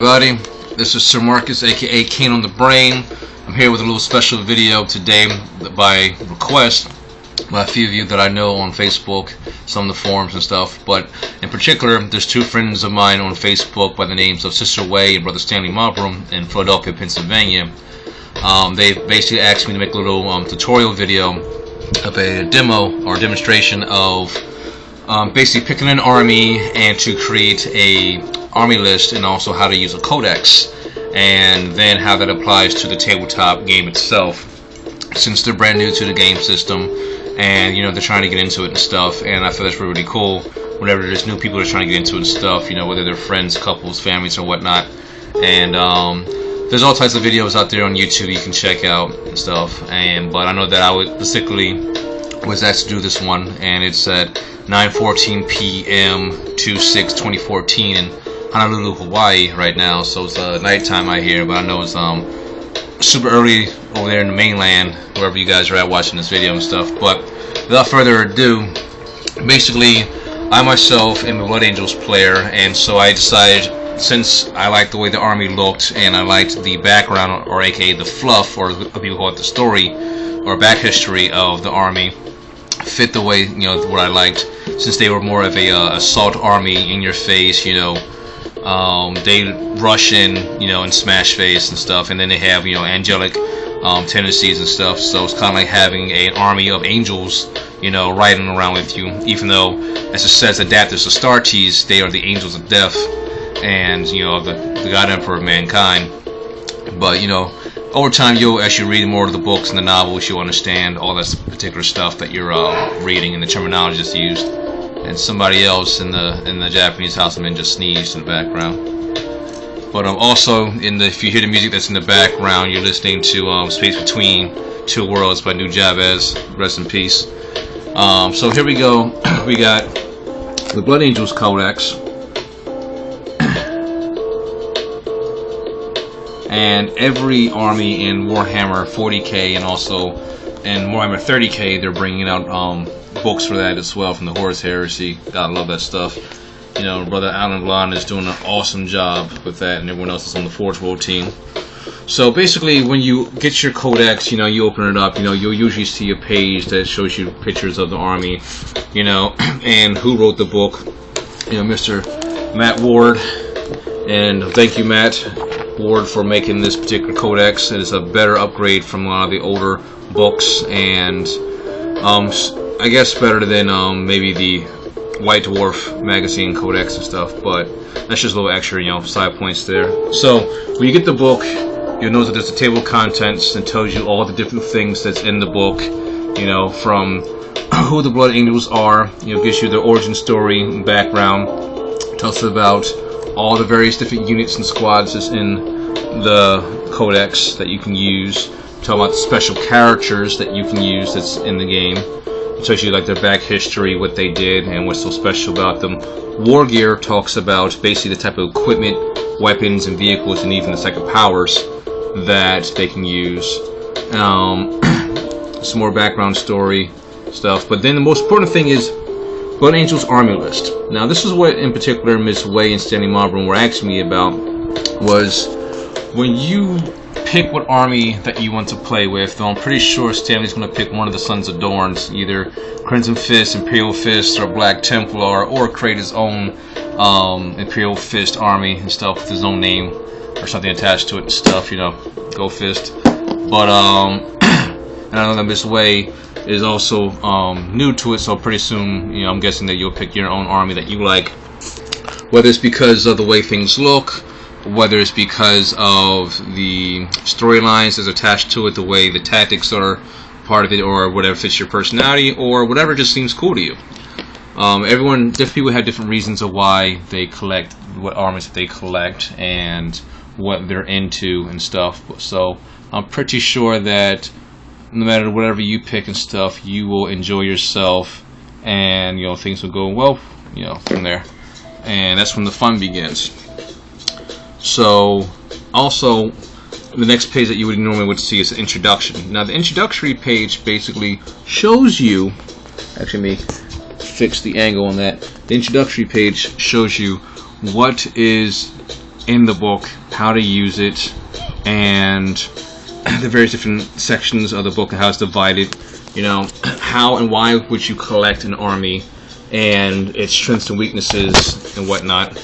Everybody, this is Sir Marcus, aka Kane on the Brain. I'm here with a little special video today by request by a few of you that I know on Facebook, some of the forums and stuff. But in particular, there's two friends of mine on Facebook by the names of Sister Way and Brother Stanley Mobram in Philadelphia, Pennsylvania. They basically asked me to make a little tutorial video of a demo or demonstration of basically picking an army and to create a army list, and also how to use a codex, and then how that applies to the tabletop game itself, since they're brand new to the game system and they're trying to get into it and stuff. And I feel that's really cool whenever there's new people that are trying to get into it and stuff, whether they're friends, couples, families, or whatnot. And there's all types of videos out there on YouTube you can check out and stuff. But I know that I was asked to do this one, and it's at 9:14 p.m. 2/6/2014 in Honolulu, Hawaii right now. So it's nighttime out here, but I know it's super early over there in the mainland, wherever you guys are at watching this video and stuff. But without further ado, basically I myself am a Blood Angels player, and so I decided, since I liked the way the army looked and I liked the background, or aka the fluff, or people call it the story or back history of the army, fit the way what I liked, since they were more of a assault army, in your face, they rush in, and smash face and stuff, and then they have angelic tendencies and stuff. So it's kind of like having an army of angels, riding around with you, even though, as it says, adapters of Astartes, they are the angels of death, and the God Emperor of mankind. But over time, as you read more of the books and the novels, you'll understand all that particular stuff that you're reading and the terminology that's used. And somebody else in the Japanese house just sneezed in the background. But also, if you hear the music that's in the background, you're listening to Space Between Two Worlds by New Jabez. Rest in peace. So here we go. We got the Blood Angels Codex. And every army in Warhammer 40k and also in Warhammer 30k, they're bringing out books for that as well, from the Horus Heresy. Gotta love that stuff. Brother Alan Blond is doing an awesome job with that, and everyone else is on the Forge World team. So basically, when you get your codex, you open it up, you'll usually see a page that shows you pictures of the army, and who wrote the book, Mr. Matt Ward. And thank you, Matt Ward, for making this particular codex. It is a better upgrade from a lot of the older books, and I guess better than maybe the White Dwarf magazine codex and stuff. But that's just a little extra, side points there. So when you get the book, you'll notice that there's a table of contents that tells you all the different things that's in the book, from who the Blood Angels are, gives you their origin story and background, tells you about all the various different units and squads that's in the codex that you can use. Talk about the special characters that you can use that's in the game. It tells you like their back history, what they did, and what's so special about them. War Gear talks about basically the type of equipment, weapons, and vehicles, and even the type of powers that they can use. Some more background story stuff. But then the most important thing is Blood Angels Army List. Now this is what in particular Miss Way and Stanley Mobram were asking me about, was when you pick what army that you want to play with, though I'm pretty sure Stanley's going to pick one of the Sons of Dorns, either Crimson Fist, Imperial Fist, or Black Templar, or create his own Imperial Fist army and stuff with his own name or something attached to it and stuff, go Fist. But and I know that Miss Way is also new to it, so pretty soon, I'm guessing that you'll pick your own army that you like, whether it's because of the way things look, whether it's because of the storylines that's attached to it, the way the tactics are part of it, or whatever fits your personality, or whatever just seems cool to you. Different people have different reasons of why they collect, what armies that they collect, and what they're into and stuff. So I'm pretty sure that no matter whatever you pick and stuff, you will enjoy yourself, and things will go well, from there. And that's when the fun begins. So also, the next page that you would normally see is an introduction. Now the introductory page basically shows you, actually let me fix the angle on that. The introductory page shows you what is in the book how to use it, and the various different sections of the book and how it's divided. You know, how and why would you collect an army, and its strengths and weaknesses and whatnot.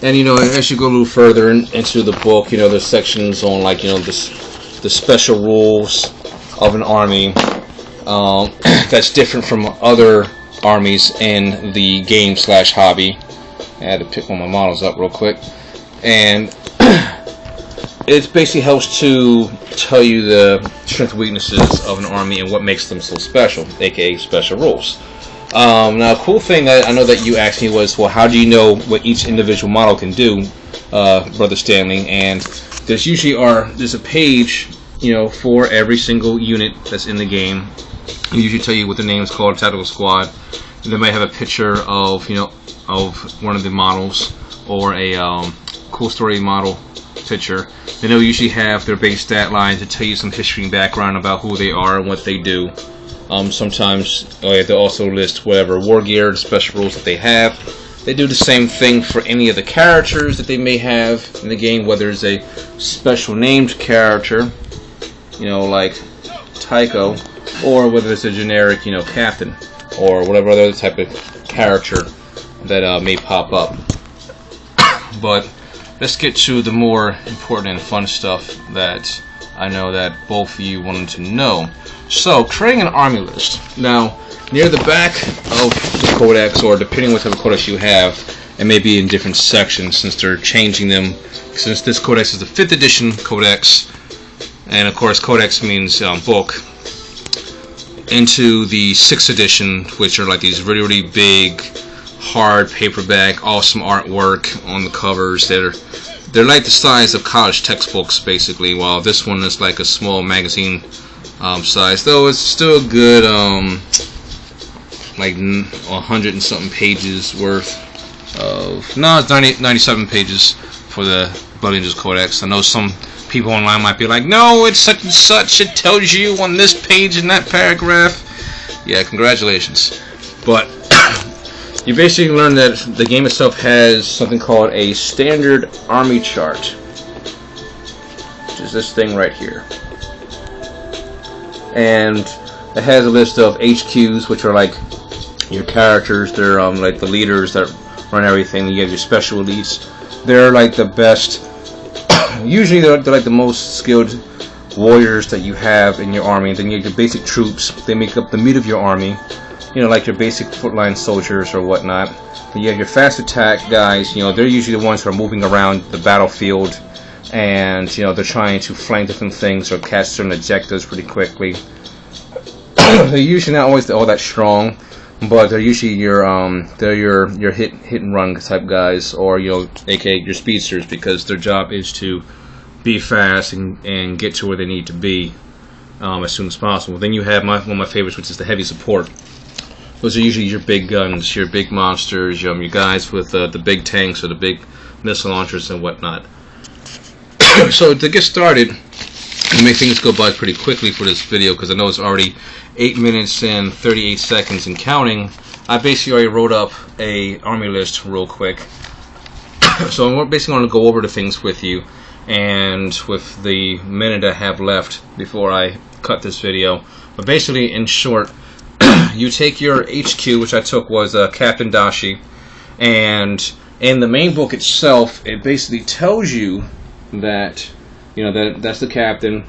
And you know, as you go a little further into the book, you know, there's sections on, like, you know, the special rules of an army that's different from other armies in the game / hobby. I had to pick one of my models up real quick, and it basically helps to tell you the strengths and weaknesses of an army and what makes them so special, aka special rules. Now, a cool thing that I know that you asked me was, well, how do you know what each individual model can do, Brother Stanley? And there's usually there's a page, you know, for every single unit that's in the game. They usually tell you what the name is called, tactical squad. And they might have a picture of, you know, of one of the models, or a cool story model picture. Then they'll usually have their base stat line to tell you some history and background about who they are and what they do. Sometimes they'll also list whatever war gear, special rules that they have. They do the same thing for any of the characters that they may have in the game, whether it's a special named character, you know, like Tycho, or whether it's a generic, you know, captain, or whatever other type of character that may pop up. But let's get to the more important and fun stuff that I know that both of you wanted to know. So, creating an army list. Now, near the back of the codex, or depending on what type of codex you have, it may be in different sections since they're changing them. Since this codex is the 5th edition codex, and of course codex means book, into the 6th edition, which are like these really, really big, hard paperback, awesome artwork on the covers. They're like the size of college textbooks, basically, while this one is like a small magazine size, though it's still good, like 100 and something pages worth of, no, it's 97 pages for the Blood Angels Codex. I know some people online might be like, no, it's such and such, it tells you on this page in that paragraph. Yeah, congratulations. But you basically learn that the game itself has something called a standard army chart, which is this thing right here. And it has a list of HQs, which are like your characters. They're like the leaders that run everything. You have your special elites. They're like the best. Usually they're like the most skilled warriors that you have in your army. Then you have your basic troops. They make up the meat of your army. You know, like your basic footline soldiers or whatnot. Then you have your fast attack guys. You know, they're usually the ones who are moving around the battlefield, and you know, they're trying to flank different things or catch certain objectives pretty quickly. They're usually not always all that strong, but they're usually your hit and run type guys, or, you know, aka your speedsters, because their job is to be fast and get to where they need to be as soon as possible. Then you have one of my favorites, which is the heavy support. Those are usually your big guns, your big monsters, your guys with the big tanks or the big missile launchers and whatnot. So to get started, and make things go by pretty quickly for this video, because I know it's already 8 minutes and 38 seconds and counting, I basically already wrote up a army list real quick. So I'm basically going to go over the things with you, and with the minute I have left before I cut this video. But basically, in short, you take your HQ, which I took was Captain Dashi, and in the main book itself, it basically tells you that, you know, that's the captain.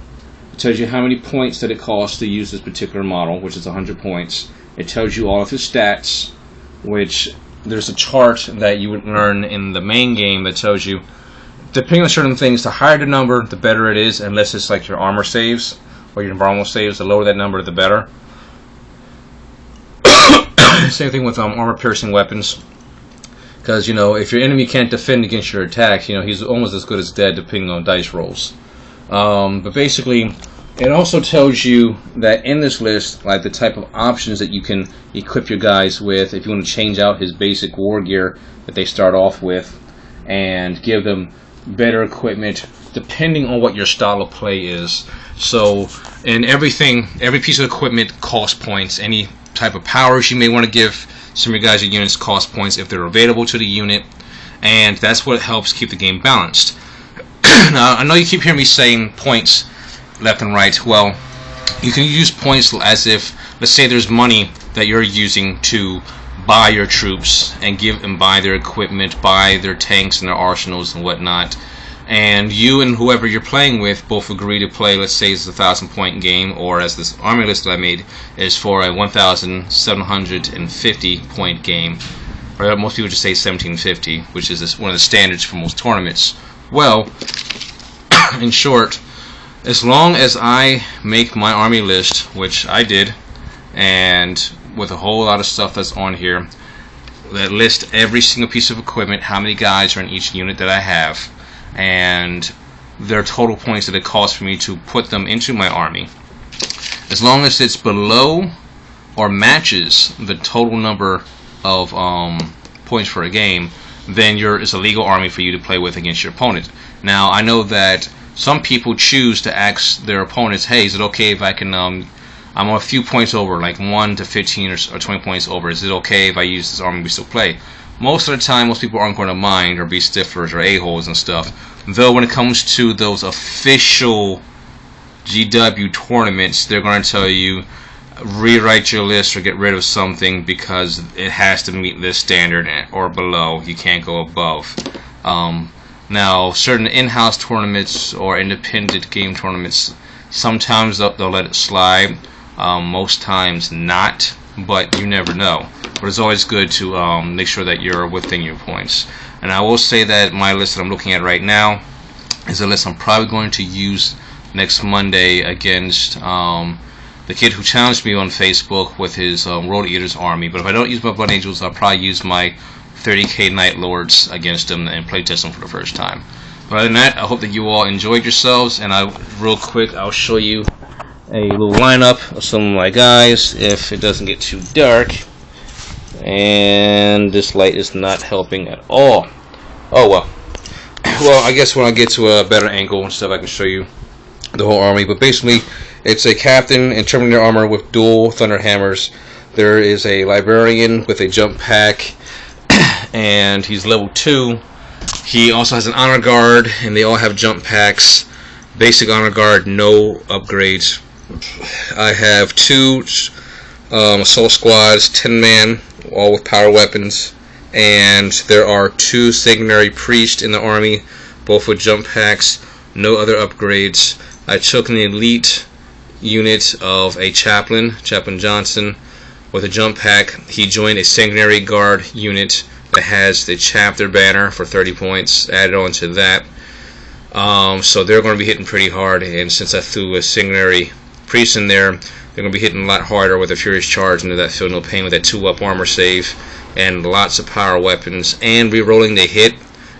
It tells you how many points that it costs to use this particular model, which is 100 points. It tells you all of his stats, which there's a chart that you would learn in the main game that tells you, depending on certain things, the higher the number, the better it is, unless it's like your armor saves or your environmental saves. The lower that number, the better. Same thing with armor piercing weapons. Because, you know, if your enemy can't defend against your attacks, you know, he's almost as good as dead depending on dice rolls. But basically, it also tells you that in this list, like the type of options that you can equip your guys with if you want to change out his basic war gear that they start off with, and give them better equipment depending on what your style of play is. So, and every piece of equipment costs points. Any type of powers you may want to give some of your guys' units cost points if they're available to the unit, and that's what helps keep the game balanced. Now, I know you keep hearing me saying points left and right. Well, you can use points as if, let's say there's money that you're using to buy your troops and buy their equipment, buy their tanks and their arsenals and whatnot, and you and whoever you're playing with both agree to play, let's say it's a 1,000-point game, or as this army list that I made is for a 1,750-point game, or most people just say 1,750, which is one of the standards for most tournaments. Well, in short, as long as I make my army list, which I did, and with a whole lot of stuff that's on here that list every single piece of equipment, how many guys are in each unit that I have, and their total points that it costs for me to put them into my army, as long as it's below or matches the total number of points for a game, then it's a legal army for you to play with against your opponent. Now, I know that some people choose to ask their opponents, hey, is it okay if I can I'm a few points over, like 1 to 15 or 20 points over. Is it okay if I use this army we still play? Most of the time, most people aren't going to mind or be stiffers or a-holes and stuff. Though when it comes to those official GW tournaments, they're going to tell you, rewrite your list or get rid of something because it has to meet this standard or below. You can't go above. Now, certain in-house tournaments or independent game tournaments, sometimes they'll let it slide. Most times not, but you never know. But it's always good to make sure that you're within your points. And I will say that my list that I'm looking at right now is a list I'm probably going to use next Monday against the kid who challenged me on Facebook with his World Eaters army. But if I don't use my Blood Angels, I'll probably use my 30k Night Lords against him and play test them for the first time. But other than that, I hope that you all enjoyed yourselves, and real quick, I'll show you a little lineup of some of my guys if it doesn't get too dark. And this light is not helping at all. Oh well. Well, I guess when I get to a better angle and stuff, I can show you the whole army. But basically, it's a captain in Terminator armor with dual thunder hammers. There is a librarian with a jump pack, and he's level 2. He also has an honor guard, and they all have jump packs. Basic honor guard, no upgrades. I have 2 assault squads, 10-man, all with power weapons, and there are 2 sanguinary priests in the army, both with jump packs, no other upgrades. I took an elite unit of a Chaplain Johnson, with a jump pack. He joined a sanguinary guard unit that has the chapter banner for 30 points added on to that. So they're going to be hitting pretty hard, and since I threw a sanguinary priest in there, they're going to be hitting a lot harder with a furious charge into that Feel No Pain with that 2-up armor save and lots of power weapons, and re-rolling the hit,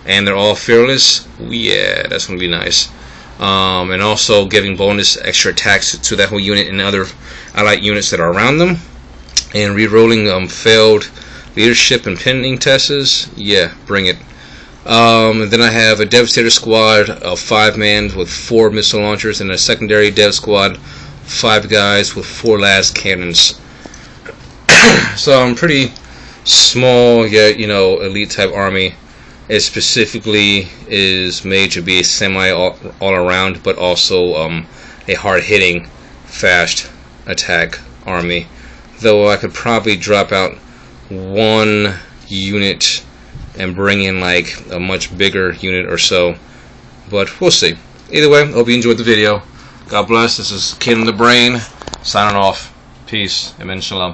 and they're all fearless. Yeah, that's going to be nice. And also giving bonus extra attacks to that whole unit and other allied units that are around them, and re-rolling failed leadership and pending tests. Yeah, bring it. And then I have a Devastator squad of 5-man with 4 missile launchers, and a secondary Dev squad, 5 guys with 4 las cannons. So I'm pretty small yet, elite type army. It specifically is made to be a semi all around, but also a hard hitting, fast attack army. Though I could probably drop out 1 unit and bring in like a much bigger unit or so, but we'll see. Either way, hope you enjoyed the video. God bless. This is Kane on the Brain signing off. Peace. Amen. Shalom.